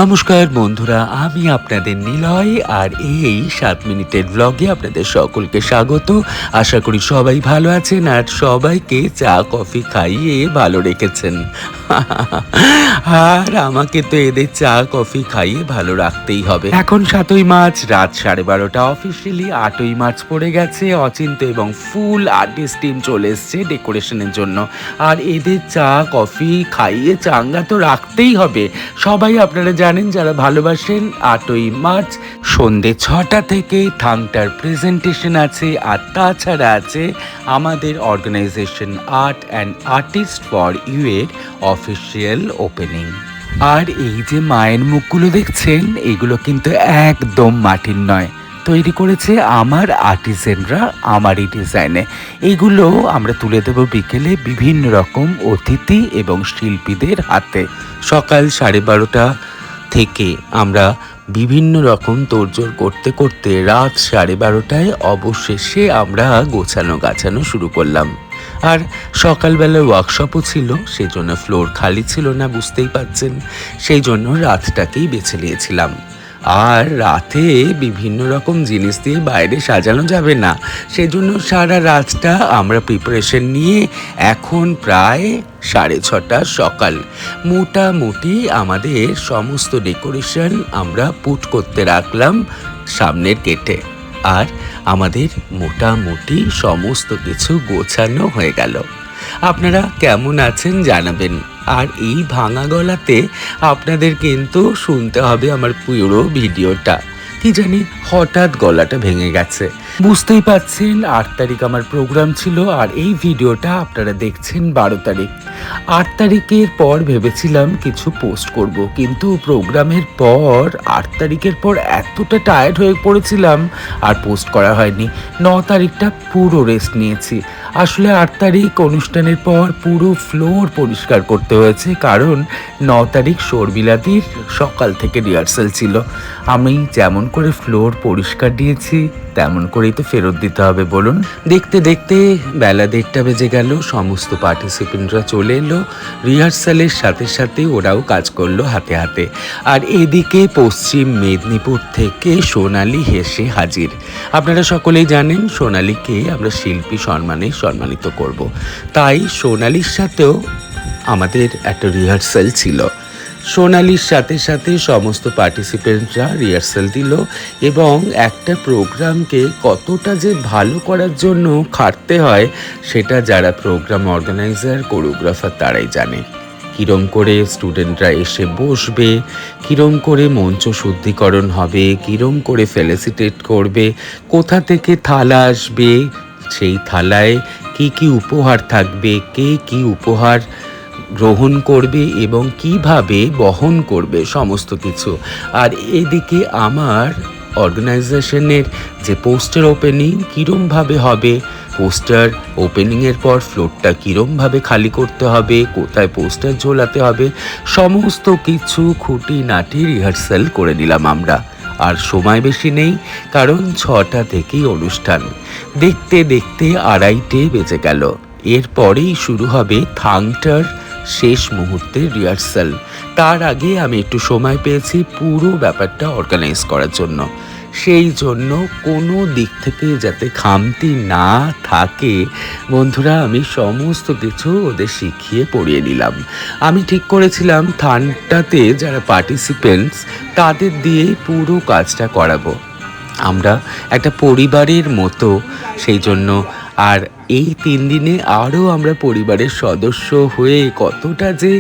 নমস্কার বন্ধুরা, আমি আপনাদের নিলয় আর এই 7 মিনিটের ব্লগে আপনাদের সকলকে স্বাগত। আশা করি সবাই ভালো আছেন আর সবাইকে চা কফি খাইয়ে ভালো রেখেছেন। আর আমাকে তো এদের চা কফি খাইয়ে ভালো রাখতেই হবে। এখন 7ই মার্চ রাত 12:30, অফিসিয়ালি 8ই মার্চ পড়ে গেছে। অচিন্ত এবং ফুল আর্টিস্ট টিম চলে এসছে ডেকোরেশনের জন্য, আর এদের চা কফি খাইয়ে চাঙ্গা তো রাখতেই হবে। সবাই আপনারা জানেন যারা ভালোবাসেন, 8ই মার্চ সন্ধ্যে 6টা থেকে থাংটার প্রেজেন্টেশন আছে, আর তাছাড়া আছে আমাদের organisation art and artist for you এর অফিসিয়াল ওপেনিং। আর এই যে মায়ের মুখগুলো দেখছেন, এগুলো কিন্তু একদম মাটির নয়, তৈরি করেছে আমার আর্টিজেনরা আমারই ডিজাইনে। এগুলো আমরা তুলে দেব বিকেলে বিভিন্ন রকম অতিথি এবং শিল্পীদের হাতে। সকাল 12:30 থেকে আমরা বিভিন্ন রকম তোড়জোড় করতে করতে রাত 12:30টায় অবশেষে আমরা গোছানো শুরু করলাম। আর সকালবেলা ওয়ার্কশপও ছিল, সেজন্য ফ্লোর খালি ছিল না, বুঝতেই পাচ্ছেন। সেই জন্য রাতটাকেই বেছে নিয়েছিলাম। আর রাতে বিভিন্ন রকম জিনিস দিয়ে বাইরে সাজানো যাবে না, সেজন্য সারা রাতটা আমরা প্রিপারেশন নিয়ে এখন প্রায় 6:30 সকাল মোটামুটি আমাদের সমস্ত ডেকোরেশন আমরা পুট করতে রাখলাম সামনের গেটে। আর আমাদের মোটামুটি সমস্ত কিছু গোছানো হয়ে গেল। আপনারা কেমন আছেন জানাবেন। আর এই ভাঙা গলাতে আপনাদের কিন্তু শুনতে হবে আমার পুরো ভিডিওটা। কি জানি হঠাৎ গলাটা ভেঙে গেছে, বুঝতেই পারছেন। 8 তারিখ আমার প্রোগ্রাম ছিল, আর এই ভিডিওটা আপনারা দেখছেন 12 তারিখ। 8 তারিখের পর ভেবেছিলাম কিছু পোস্ট করব, কিন্তু প্রোগ্রামের পর 8 তারিখের পর এতটা টায়ার্ড হয়ে পড়েছিলাম আর পোস্ট করা হয়নি। 9 তারিখটা পুরো রেস্ট নিয়েছি। আসলে 8 তারিখ অনুষ্ঠানের পর পুরো ফ্লোর পরিষ্কার করতে হয়েছে, কারণ 9 তারিখ শোরবিলাদির সকাল থেকে রিহার্সাল ছিল। আমি যেমন করে ফ্লোর পরিষ্কার দিয়েছি তেমন করেই তো ফেরত দিতে হবে বলুন। দেখতে দেখতে বেলা 1:30 বেজে গেল। সমস্ত পার্টিসিপেন্টরা চলে এলো। রিহার্সালের সাথে সাথে ওরাও কাজ করলো হাতে হাতে। আর এদিকে পশ্চিম মেদিনীপুর থেকে সোনালি হেসে হাজির। আপনারা সকলেই জানেন সোনালিকে আমরা শিল্পী সম্মানে সম্মানিত করব, তাই সোনালির সাথেও আমাদের একটা রিহার্সাল ছিল। সোনালির সাথে সাথে সমস্ত পার্টিসিপেন্টরা রিহার্সাল দিল, এবং একটা প্রোগ্রামকে কতটা যে ভালো করার জন্য খাটতে হয় সেটা যারা প্রোগ্রাম অর্গানাইজার কোরিওগ্রাফার তারাই জানে। কীরম করে স্টুডেন্টরা এসে বসবে, কীরম করে মঞ্চ শুদ্ধিকরণ হবে, কীরম করে ফেলিসিটেট করবে, কোথা থেকে থালা আসবে, সেই থালায় কি কি উপহার থাকবে, কে কি উপহার গ্রহণ করবে এবং কিভাবে বহন করবে, সমস্ত কিছু। আর এদিকে আমার অর্গানাইজেশনের যে পোস্টার ওপেনিং কীরমভাবে হবে, পোস্টার ওপেনিংয়ের পর ফ্লোরটা কীরমভাবে খালি করতে হবে, কোথায় পোস্টার ঝোলাতে হবে, সমস্ত কিছু খুঁটিনাটি রিহার্সাল করে নিলাম আমরা। আর সময় বেশি নেই, কারণ 6টা থেকেই অনুষ্ঠান। দেখতে দেখতে 2:30 বেজে গেল। এরপরেই শুরু হবে থাংটার শেষ মুহূর্তের রিহার্সাল। তার আগে আমি একটু সময় পেয়েছি পুরো ব্যাপারটা অর্গানাইজ করার জন্য। সেই জন্য কোনো দিক থেকে যাতে খামতি না থাকে বন্ধুরা, আমি সমস্ত কিছু ওদের শিখিয়ে পড়িয়ে নিলাম। আমি ঠিক করেছিলাম থানটাতে যারা পার্টিসিপেন্টস তাদের দিয়ে পুরো কাজটা করাবো। আমরা একটা পরিবারের মতো, সেই জন্য। আর এই 3 দিনে আরও আমরা পরিবারের সদস্য হয়ে কতটা যে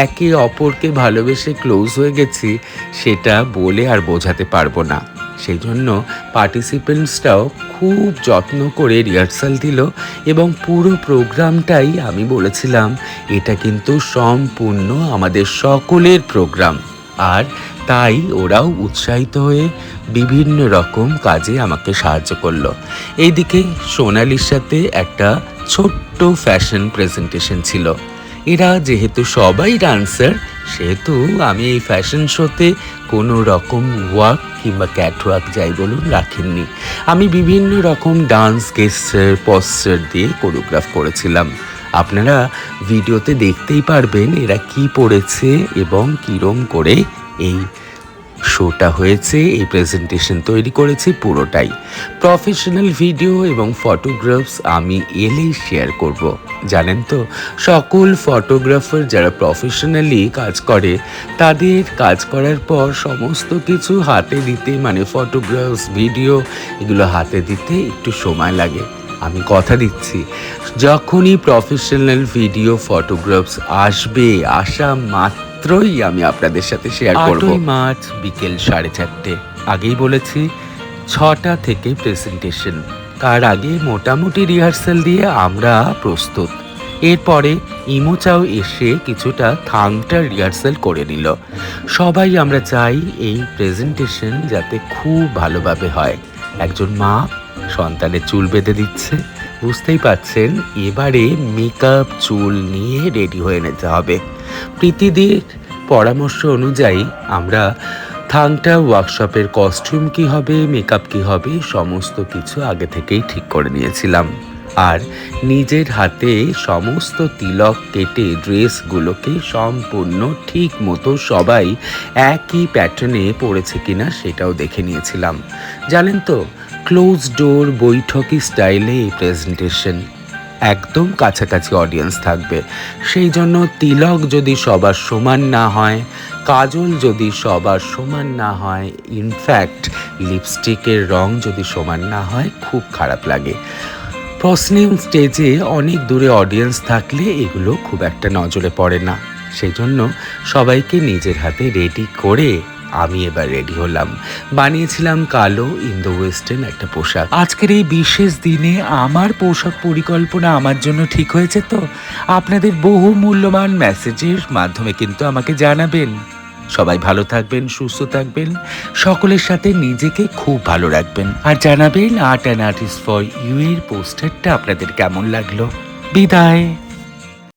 একে অপরকে ভালোবেসে ক্লোজ হয়ে গেছি সেটা বলে আর বোঝাতে পারবো না। সেই জন্য পার্টিসিপেন্টসরাও খুব যত্ন করে রিহার্সাল দিল, এবং পুরো প্রোগ্রামটাই আমি বলেছিলাম এটা কিন্তু সম্পূর্ণ আমাদের সকলের প্রোগ্রাম। আর তাই ওরাও উৎসাহিত হয়ে বিভিন্ন রকম কাজে আমাকে সাহায্য করলো। এইদিকে সোনালির সাথে একটা ছোট্ট ফ্যাশন প্রেজেন্টেশন ছিল। এরা যেহেতু সবাই ডান্সার, সেহেতু আমি এই ফ্যাশন শোতে কোনো রকম ওয়ার্ক কিংবা ক্যাটওয়ার্ক যাই বলুন রাখেননি। আমি বিভিন্ন রকম ডান্স গেস্টার পশ্চার দিয়ে কোরিওগ্রাফ করেছিলাম। আপনারা ভিডিওতে দেখতেই পারবেন এরা কি পড়েছে এবং কীরম করে এই শোটা হয়েছে, এই প্রেজেন্টেশন তৈরি করেছি পুরোটাই। প্রফেশনাল ভিডিও এবং ফটোগ্রাফস আমি এলেই শেয়ার করব। জানেন তো, সকল ফটোগ্রাফার যারা প্রফেশনালি কাজ করে তাদের কাজ করার পর সমস্ত কিছু হাতে দিতে, মানে ফটোগ্রাফস, ভিডিও, এগুলো হাতে দিতে একটু সময় লাগে। আমি কথা দিচ্ছি, যখনই প্রফেশনাল ভিডিও ফটোগ্রাফস আসবে, আসা মাত্রই আমি আপনাদের সাথে শেয়ার করব। 8ই মার্চ বিকেল 4:30। আগেই বলেছি 6টা থেকে প্রেজেন্টেশন। তার আগে মোটামুটি রিহার্সাল দিয়ে আমরা প্রস্তুত। এরপরে ইমোচাও এসে কিছুটা থাংটা রিহার্সাল করে নিল। সবাই আমরা চাই এই প্রেজেন্টেশন যাতে খুব ভালোভাবে হয়। একজন মা সন্তানের চুল বেঁধে দিচ্ছে, বুঝতেই পাচ্ছেন এবারে মেকআপ চুল নিয়ে রেডি হয়ে নিতে হবে। প্রীতিদের পরামর্শ অনুযায়ী আমরা থাংটা ওয়ার্কশপের কস্টিউম কী হবে, মেকআপ কী হবে, সমস্ত কিছু আগে থেকেই ঠিক করে নিয়েছিলাম। আর নিজের হাতে সমস্ত তিলক কেটে ড্রেসগুলোকে সম্পূর্ণ ঠিক মতো সবাই একই প্যাটার্নে পড়েছে কিনা সেটাও দেখে নিয়েছিলাম। জানেন তো, ক্লোজ ডোর বৈঠকি স্টাইলে এই প্রেজেন্টেশন, একদম কাছাকাছি অডিয়েন্স থাকবে। সেই জন্য তিলক যদি সবার সমান না হয়, কাজল যদি সবার সমান না হয়, ইনফ্যাক্ট লিপস্টিকের রং যদি সমান না হয়, খুব খারাপ লাগে। প্রশ্নিং স্টেজে অনেক দূরে অডিয়েন্স থাকলে এগুলো খুব একটা নজরে পড়ে না। সেই জন্য সবাইকে নিজের হাতে রেডি করে আমি এবার রেডি হলাম। বানিয়েছিলাম কালো ইন্দো ওয়েস্টার্ন একটা পোশাক। আজকের এই বিশেষ দিনে আমার পোশাক পরিকল্পনা আমার জন্য ঠিক হয়েছে তো? আপনাদের বহু মূল্যবান মেসেজের মাধ্যমে কিন্তু আমাকে জানাবেন। সবাই ভালো থাকবেন, সুস্থ থাকবেন, সকলের সাথে নিজেকে খুব ভালো রাখবেন, আর জানাবেন art and artist for you এর পোস্টারটা আপনাদের কেমন লাগলো। বিদায়।